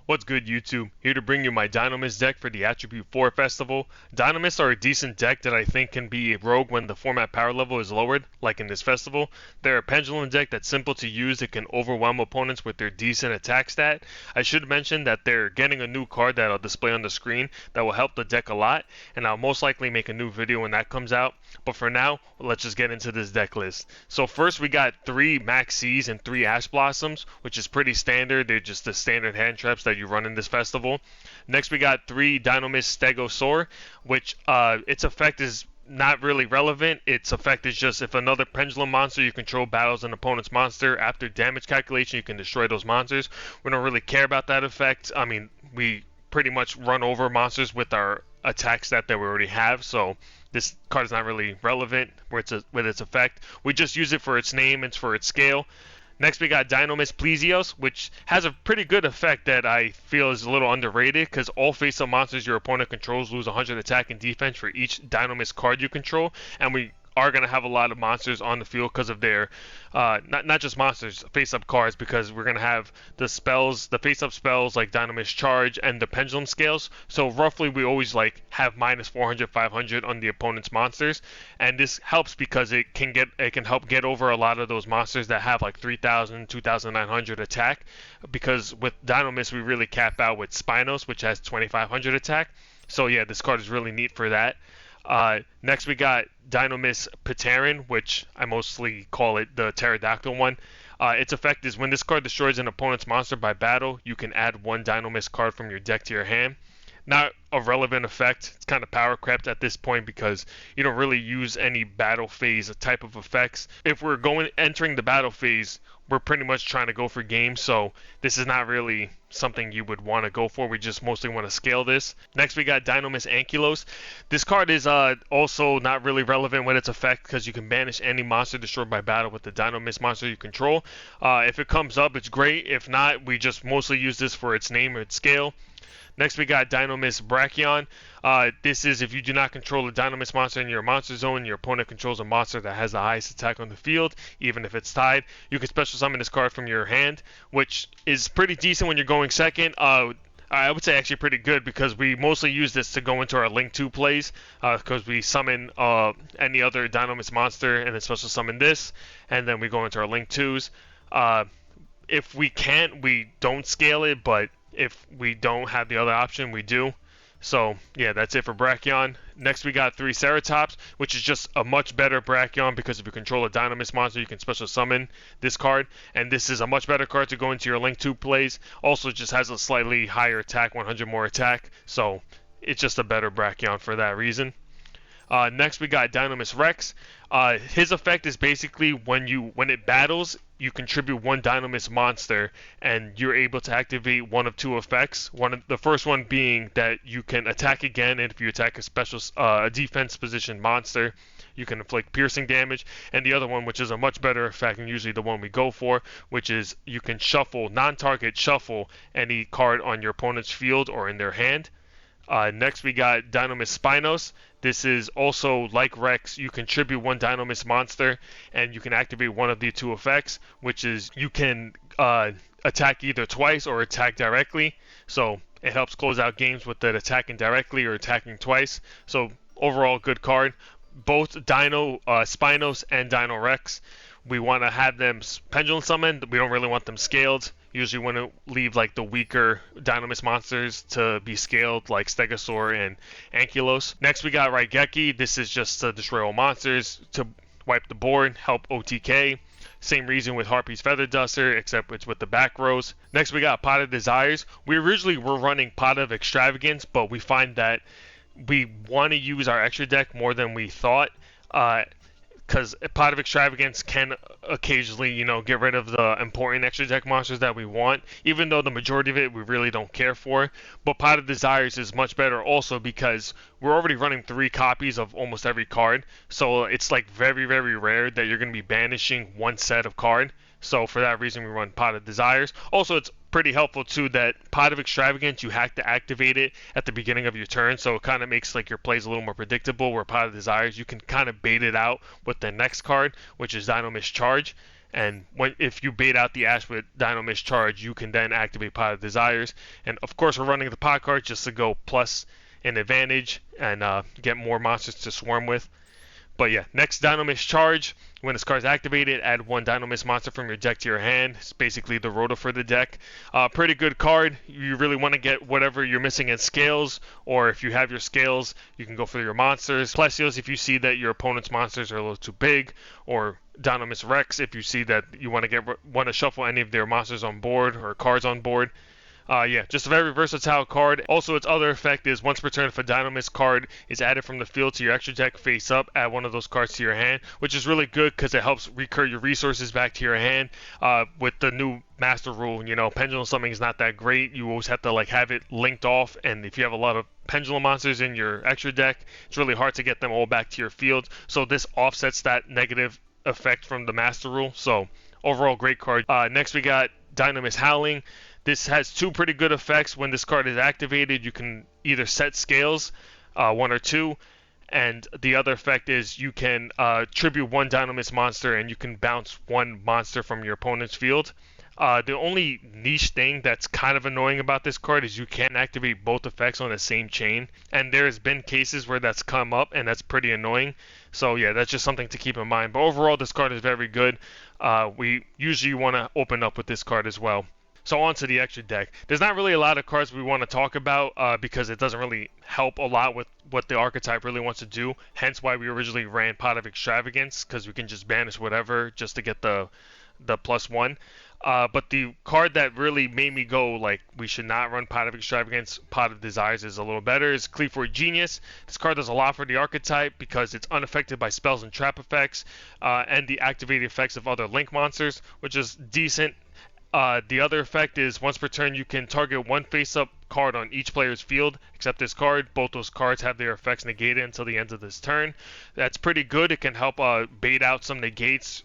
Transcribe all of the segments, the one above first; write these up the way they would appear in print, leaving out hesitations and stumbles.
What's good, YouTube? Here to bring you my Dinomist deck for the Attribute 4 Festival. Dinomists are a decent deck that I think can be a rogue when the format power level is lowered, like in this festival. They're a pendulum deck that's simple to use. It can overwhelm opponents with their decent attack stat. I should mention that they're getting a new card that I'll display on the screen that will help the deck a lot, and I'll most likely make a new video when that comes out. But for now, let's just get into this deck list. So first we got 3 Max C's and 3 Ash Blossoms, which is pretty standard. They're just the standard hand traps that you run in this festival. Next we got 3 Dinomist Stegosaur, which its effect is not really relevant. Its effect is just if another pendulum monster you control battles an opponent's monster, after damage calculation you can destroy those monsters. We don't really care about that effect. I mean, we pretty much run over monsters with our attack stat that we already have, so this card is not really relevant with its effect. We just use it for its name and for its scale. Next we got Dinomist Plesiosaur, which has a pretty good effect that I feel is a little underrated, because all face-up monsters your opponent controls lose 100 attack and defense for each Dinomist card you control, and we are going to have a lot of monsters on the field because of their, not just monsters, face-up cards, because we're going to have the spells, the face-up spells like Dinomist Charge and the Pendulum Scales. So roughly we always like have minus 400, 500 on the opponent's monsters, and this helps because it can help get over a lot of those monsters that have like 3,000, 2,900 attack, because with Dinomist we really cap out with Spinos, which has 2,500 attack. So yeah, this card is really neat for that. Next we got Dinomist Pteran, which I mostly call it the pterodactyl one. Its effect is when this card destroys an opponent's monster by battle, you can add 1 Dinomist card from your deck to your hand. Not a relevant effect. It's kind of power crept at this point because you don't really use any battle phase type of effects. If we're entering the battle phase, we're pretty much trying to go for games, so this is not really something you would want to go for. We just mostly want to scale this. Next we got Dinomist Ankylos. This card is also not really relevant with its effect because you can banish any monster destroyed by battle with the Dinomist monster you control. If it comes up, it's great. If not, we just mostly use this for its name or its scale. Next we got Dinomist Brachion. This is if you do not control a Dinomist monster in your monster zone, your opponent controls a monster that has the highest attack on the field, even if it's tied. You can special summon this card from your hand, which is pretty decent when you're going second. I would say actually pretty good because we mostly use this to go into our Link 2 plays, because we summon any other Dinomist monster and then special summon this, and then we go into our Link 2s. If we can't, we don't scale it, but if we don't have the other option, we do. So yeah, that's it for Brachion. Next we got 3 Ceratops, which is just a much better Brachion because if you control a Dinomist monster, you can special summon this card, and this is a much better card to go into your Link 2 plays. Also just has a slightly higher attack, 100 more attack, so it's just a better Brachion for that reason. Next we got Dinomist Rex. His effect is basically when it battles, you contribute 1 Dinomist monster, and you're able to activate one of 2 effects. The first one being that you can attack again, and if you attack a special defense position monster, you can inflict piercing damage. And the other one, which is a much better effect, and usually the one we go for, which is you can non-target shuffle any card on your opponent's field or in their hand. Next we got Dinomist Spinos. This is also like Rex, you contribute 1 Dinomist monster and you can activate one of the 2 effects, which is you can attack either twice or attack directly. So it helps close out games with that attacking directly or attacking twice. So overall good card. Both Spinos and Dino Rex, we want to have them pendulum summoned. We don't really want them scaled. Usually want to leave like the weaker Dinomist monsters to be scaled, like Stegosaur and Ankylos. Next we got Raigeki. This is just to destroy all monsters, to wipe the board, help OTK. Same reason with Harpy's Feather Duster, except it's with the back rows. Next we got Pot of Desires. We originally were running Pot of Extravagance, but we find that we want to use our extra deck more than we thought. Because Pot of Extravagance can occasionally, get rid of the important extra deck monsters that we want, even though the majority of it we really don't care for. But Pot of Desires is much better also because we're already running 3 copies of almost every card, so it's like very, very rare that you're going to be banishing 1 set of card. So for that reason we run Pot of Desires. Also it's pretty helpful too that Pot of Extravagance, you have to activate it at the beginning of your turn, so it kind of makes like your plays a little more predictable, where Pot of Desires you can kind of bait it out with the next card, which is Dinomist Charge, and if you bait out the Ash with Dinomist Charge, you can then activate Pot of Desires. And of course, we're running the pot card just to go plus an advantage and get more monsters to swarm with. But yeah, next Dinomist Charge. When this card is activated, add one Dinomist monster from your deck to your hand. It's basically the roto for the deck. Pretty good card. You really want to get whatever you're missing in scales, or if you have your scales, you can go for your monsters. Plesios if you see that your opponent's monsters are a little too big, or Dinomist Rex if you see that you want to shuffle any of their monsters on board or cards on board. Yeah, just a very versatile card. Also, its other effect is once per turn, if a Dinomist card is added from the field to your extra deck face up, add one of those cards to your hand, which is really good because it helps recur your resources back to your hand. With the new Master Rule, Pendulum Summoning is not that great. You always have to have it linked off, and if you have a lot of Pendulum monsters in your extra deck, it's really hard to get them all back to your field. So this offsets that negative effect from the Master Rule. So overall, great card. Next, we got Dinomist Howling. This has two pretty good effects. When this card is activated, you can either set scales, 1 or 2, and the other effect is you can tribute one Dinomist monster and you can bounce one monster from your opponent's field. The only niche thing that's kind of annoying about this card is you can't activate both effects on the same chain, and there's been cases where that's come up, and that's pretty annoying. So yeah, that's just something to keep in mind. But overall, this card is very good. We usually want to open up with this card as well. So on to the extra deck. There's not really a lot of cards we want to talk about because it doesn't really help a lot with what the archetype really wants to do. Hence why we originally ran Pot of Extravagance, because we can just banish whatever just to get the +1. But the card that really made me go we should not run Pot of Extravagance, Pot of Desires is a little better, is Cleave Genius. This card does a lot for the archetype because it's unaffected by spells and trap effects and the activated effects of other link monsters, which is decent. The other effect is once per turn you can target one face-up card on each player's field except this card. Both those cards have their effects negated until the end of this turn. That's pretty good. It can help bait out some negates,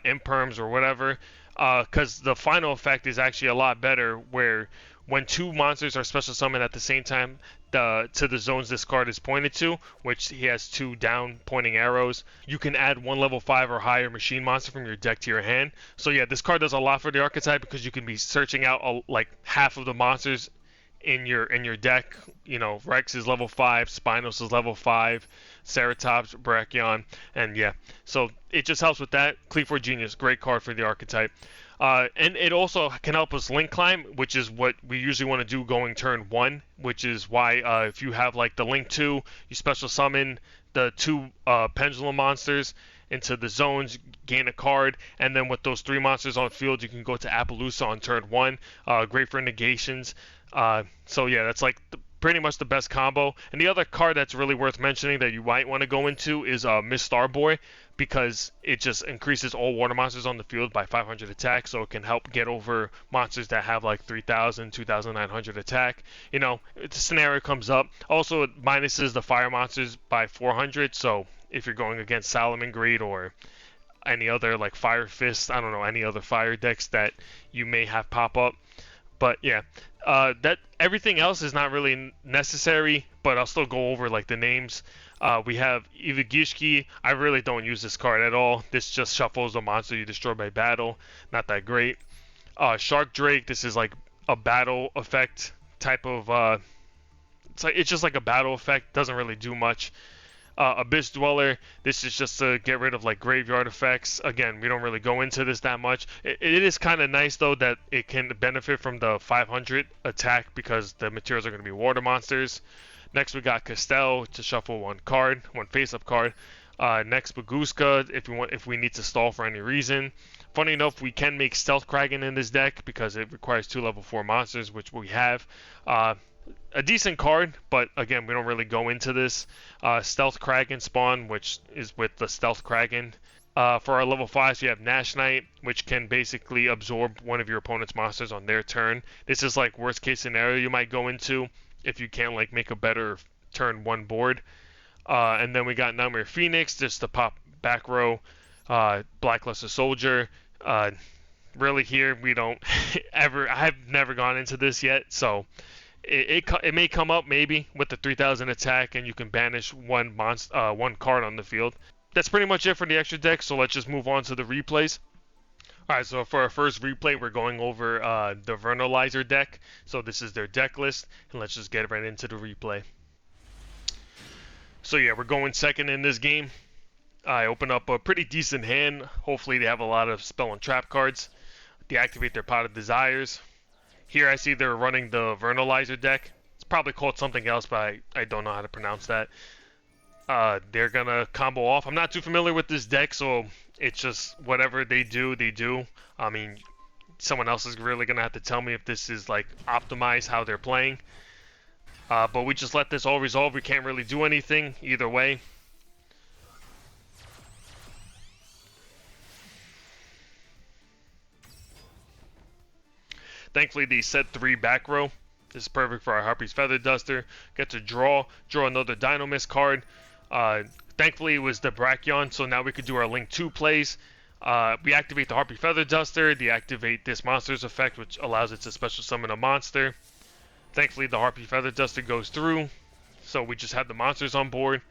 imperms or whatever, because the final effect is actually a lot better, where when two monsters are special summoned at the same time to the zones this card is pointed to, which he has 2 down pointing arrows, you can add one level 5 or higher machine monster from your deck to your hand. So yeah, this card does a lot for the archetype because you can be searching out half of the monsters in your deck. Rex is level 5, Spinos is level 5, Ceratops, Brachion, and yeah. So it just helps with that. Cleave Genius, great card for the archetype. And it also can help us link climb, which is what we usually want to do going turn 1, which is why if you have the link 2, you special summon the 2 pendulum monsters into the zones, gain a card, and then with those 3 monsters on field, you can go to Appaloosa on turn 1. Great for negations. So yeah, that's pretty much the best combo. And the other card that's really worth mentioning that you might want to go into is Miss Starboy, because it just increases all water monsters on the field by 500 attack, so it can help get over monsters that have 3,000, 2,900 attack. If the scenario comes up. Also, it minuses the fire monsters by 400, so if you're going against Salamangreat or any other Fire Fist, I don't know, any other fire decks that you may have pop up. But yeah, that everything else is not really necessary, but I'll still go over the names. We have Yugioh. I really don't use this card at all. This just shuffles the monster you destroy by battle. Not that great. Shark Drake. This is a battle effect type of. It's just a battle effect. Doesn't really do much. Abyss Dweller. This is just to get rid of graveyard effects. Again, we don't really go into this that much. It is kind of nice though that it can benefit from the 500 attack because the materials are going to be water monsters. Next we got Castell to shuffle one face-up card. Next Baguska if we need to stall for any reason. Funny enough, we can make Stealth Kraken in this deck because it requires 2 level 4 monsters, which we have. A decent card, but again, we don't really go into this. Stealth Kraken spawn, which is with the Stealth Kraken. For our level 5s, you have Nash Knight, which can basically absorb one of your opponent's monsters on their turn. This is worst case scenario you might go into if you can't make a better turn 1 board. And then we got Nightmare Phoenix, just to pop back row. Blackluster Soldier. Really here, we don't ever. I have never gone into this yet, so it may come up maybe with the 3,000 attack, and you can banish one card on the field. That's pretty much it for the extra deck. So let's just move on to the replays. Alright, so for our first replay, we're going over the Vernalizer deck. So this is their deck list, and let's just get right into the replay. So yeah, we're going second in this game. I open up a pretty decent hand. Hopefully they have a lot of spell and trap cards. Deactivate their Pot of Desires. Here I see they're running the Vernalizer deck. It's probably called something else, but I don't know how to pronounce that. They're gonna combo off. I'm not too familiar with this deck, so it's just whatever they do, they do. I mean, someone else is really gonna have to tell me if this is like optimized how they're playing. But we just let this all resolve. We can't really do anything either way. Thankfully, they set 3 back row. This is perfect for our Harpy's Feather Duster. Get to draw another Dinomist card. Thankfully, it was the Brachion, so now we could do our Link 2 plays. We activate the Harpy Feather Duster, deactivate this monster's effect, which allows it to special summon a monster. Thankfully, the Harpy Feather Duster goes through, so we just have the monsters on board.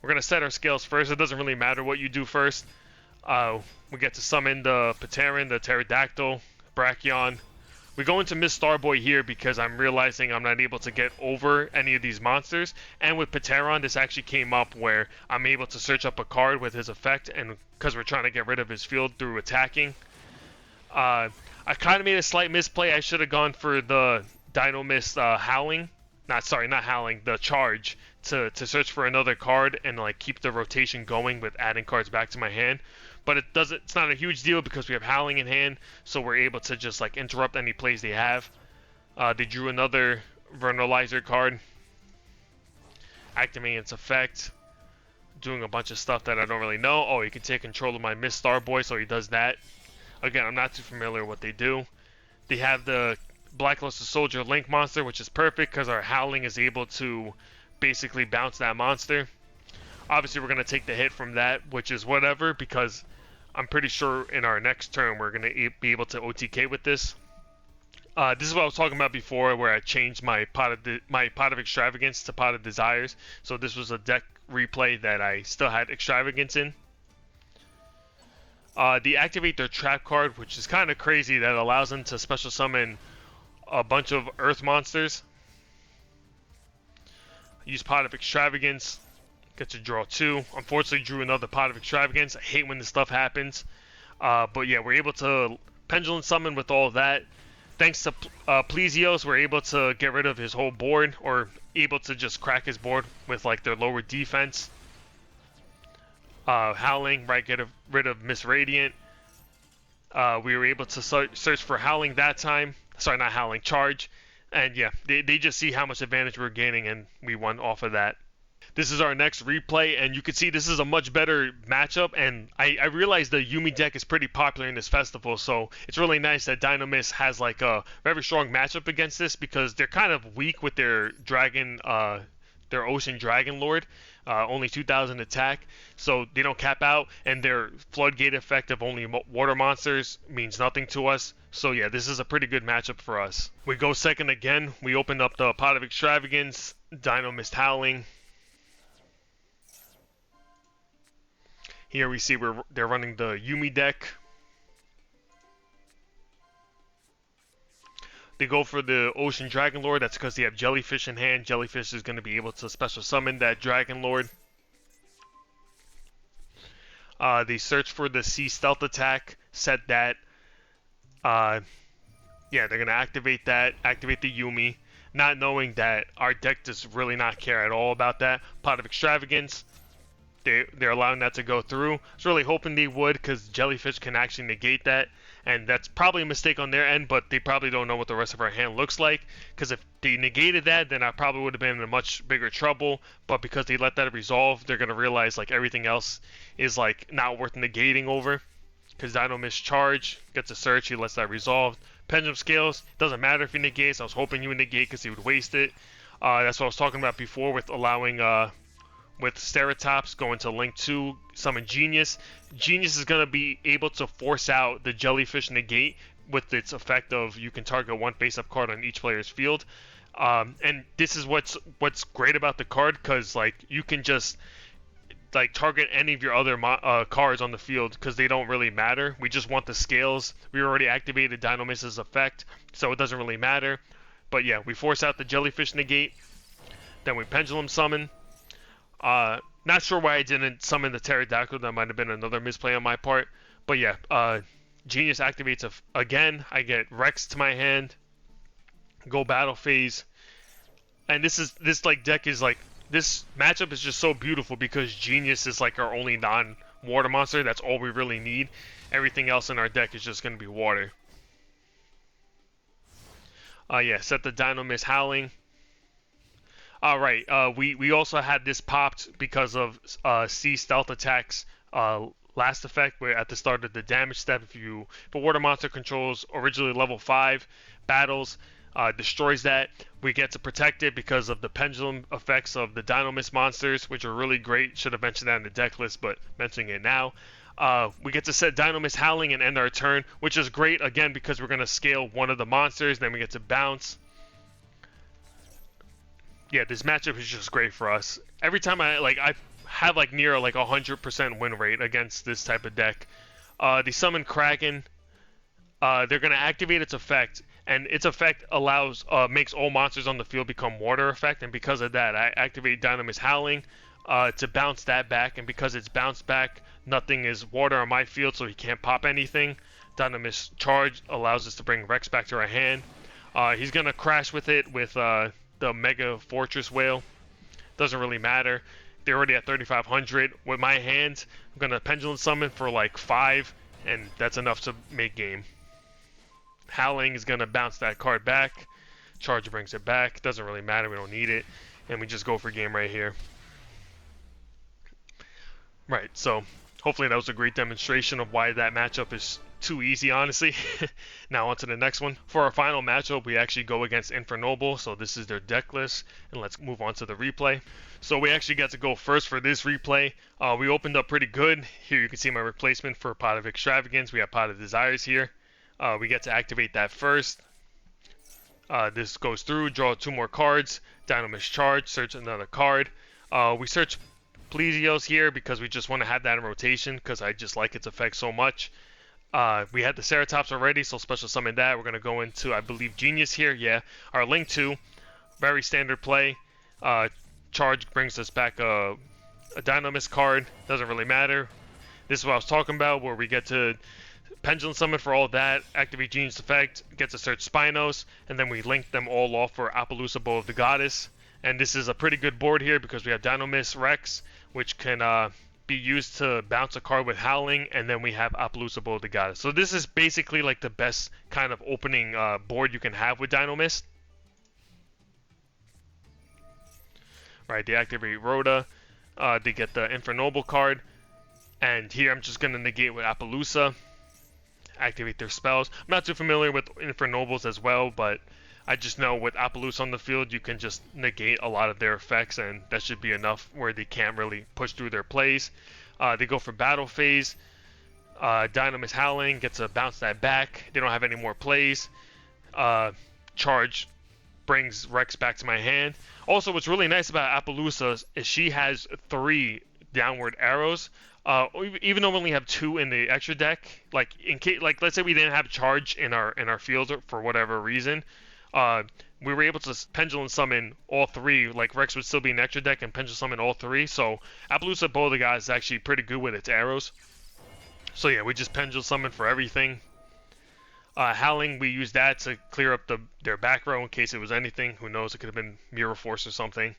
We're going to set our scales first. It doesn't really matter what you do first. We get to summon the Pateran, the Pterodactyl, Brachion. We go into Miss Starboy here because I'm realizing I'm not able to get over any of these monsters. And with Pateran, this actually came up where I'm able to search up a card with his effect, and because we're trying to get rid of his field through attacking. I kind of made a slight misplay. I should have gone for the Dinomist Howling. Not Howling, the Charge to search for another card and like keep the rotation going with adding cards back to my hand. But it's not a huge deal because we have Howling in hand, so we're able to just like interrupt any plays they have. They drew another Vernalizer card, activating its effect, doing a bunch of stuff that I don't really know. Oh, he can take control of my Miss Starboy, so he does that. Again, I'm not too familiar with what they do. They have the Blackluster Soldier Link monster, which is perfect because our Howling is able to basically bounce that monster. Obviously, we're going to take the hit from that, which is whatever, because I'm pretty sure in our next turn we're going to be able to OTK with this. This is what I was talking about before, where I changed my Pot of Extravagance to Pot of Desires. So this was a deck replay that I still had Extravagance in. They activate their trap card, which is kind of crazy, that allows them to special summon a bunch of Earth monsters. Use Pot of Extravagance. Get to draw 2. Unfortunately, drew another Pot of Extravagance. I hate when this stuff happens. But yeah, we're able to Pendulum Summon with all of that. Thanks to Plesio's, we're able to get rid of his whole board, or able to just crack his board with like their lower defense. Howling, right, get rid of Miss Radiant. We were able to search for Howling that time. Sorry, not Howling, Charge. And yeah, they just see how much advantage we're gaining, and we won off of that. This is our next replay, and you can see this is a much better matchup, and I realize the Yuumi deck is pretty popular in this festival, so it's really nice that Dinomist has like a very strong matchup against this, because they're kind of weak with their dragon, their Ocean Dragon Lord, only 2,000 attack, so they don't cap out, and their Floodgate effect of only water monsters means nothing to us. So yeah, this is a pretty good matchup for us. We go second again. We open up the Pot of Extravagance, Dinomist Howling. Here we see they're running the Yuumi deck. They go for the Ocean Dragon Lord. That's because they have Jellyfish in hand. Jellyfish is going to be able to special summon that Dragon Lord. They search for the Sea Stealth attack. Set that. Yeah, they're going to activate that. Activate the Yuumi. Not knowing that our deck does really not care at all about that. Pot of Extravagance. They're allowing that to go through. I was really hoping they would, because Jellyfish can actually negate that, and that's probably a mistake on their end, but they probably don't know what the rest of our hand looks like, because if they negated that, then I probably would have been in a much bigger trouble, but because they let that resolve, they're going to realize like everything else is like not worth negating over, because Dinomist Charge gets a search, he lets that resolve. Pendulum Scales, doesn't matter if he negates. I was hoping you would negate because he would waste it. That's what I was talking about before with allowing with Ceratops going to Link 2, summon Genius. Genius is going to be able to force out the Jellyfish negate with its effect of you can target one face-up card on each player's field. And this is what's great about the card, because like you can just like target any of your other cards on the field because they don't really matter. We just want the scales. We already activated Dinomist's effect, so it doesn't really matter. But yeah, we force out the Jellyfish negate. Then we Pendulum summon. Not sure why I didn't summon the Pterodactyl. That might have been another misplay on my part. But yeah, Genius activates again. I get Rex to my hand. Go battle phase. And this deck is like, this matchup is just so beautiful because Genius is like our only non-water monster. That's all we really need. Everything else in our deck is just going to be water. Yeah, set the Dinomist Howling. Alright, we also had this popped because of C stealth attacks last effect, where at the start of the damage step, if a water monster controls originally level 5 battles, destroys that, we get to protect it because of the pendulum effects of the Dinomist monsters, which are really great. Should have mentioned that in the deck list, but mentioning it now. We get to set Dinomist Howling and end our turn, which is great, again, because we're going to scale one of the monsters, then we get to bounce. Yeah, this matchup is just great for us. Every time I have like near like 100% win rate against this type of deck. They summon Kraken. They're going to activate its effect, and its effect makes all monsters on the field become water effect, and because of that, I activate Dinomist Howling to bounce that back, and because it's bounced back, nothing is water on my field, so he can't pop anything. Dinomist Charge allows us to bring Rex back to our hand. He's going to crash with it with the Mega Fortress Whale. Doesn't really matter. They're already at 3,500. With my hand, I'm going to Pendulum Summon for like 5, and that's enough to make game. Howling is going to bounce that card back. Charge brings it back. Doesn't really matter. We don't need it. And we just go for game right here. Right, so hopefully that was a great demonstration of why that matchup is too easy, honestly. Now on to the next one. For our final matchup, we actually go against Infernoble, so this is their deck list, and let's move on to the replay. So we actually got to go first for this replay. We opened up pretty good. Here you can see my replacement for Pot of Extravagance. We have Pot of Desires here. We get to activate that first. This goes through, draw 2 more cards, Dinomist Charge, search another card. We search Plesios here because we just want to have that in rotation because I just like its effect so much. We had the Ceratops already, so special summon that. We're going to go into, I believe, Genius here. Yeah, our Link 2, very standard play. Charge brings us back a Dinomist card. Doesn't really matter. This is what I was talking about, where we get to Pendulum Summon for all that, activate Genius effect, get to search Spinos, and then we link them all off for Appaloosa Bow of the Goddess. And this is a pretty good board here because we have Dinomist Rex, which can be used to bounce a card with Howling, and then we have Appaloosa Bow of the Goddess. So this is basically like the best kind of opening board you can have with Dinomist. Right, they activate Rhoda, they get the Infernoble card, and here I'm just going to negate with Appaloosa, activate their spells. I'm not too familiar with Infernobles as well, but I just know with Appaloosa on the field, you can just negate a lot of their effects, and that should be enough where they can't really push through their plays. They go for battle phase. Dinomist Howling gets to bounce that back. They don't have any more plays. Charge brings Rex back to my hand. Also, what's really nice about Appaloosa is she has 3 downward arrows. Even though we only have 2 in the extra deck, like let's say we didn't have Charge in our field for whatever reason. We were able to Pendulum Summon all 3, like Rex would still be in extra deck and Pendulum Summon all 3, so Appaloosa Bow of the Goddess is actually pretty good with its arrows. So yeah, we just Pendulum Summon for everything. Howling, we use that to clear up their back row in case it was anything. Who knows, it could have been Mirror Force or something.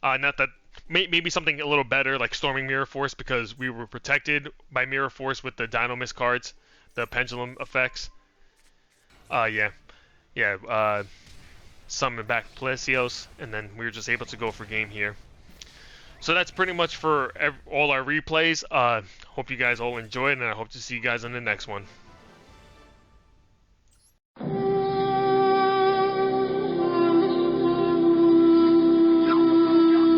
Not that, maybe something a little better like Storming Mirror Force, because we were protected by Mirror Force with the Dinomist cards, the Pendulum effects. Summon back Plesios, and then we were just able to go for game here. So that's pretty much for all our replays. Hope you guys all enjoyed, and I hope to see you guys on the next one.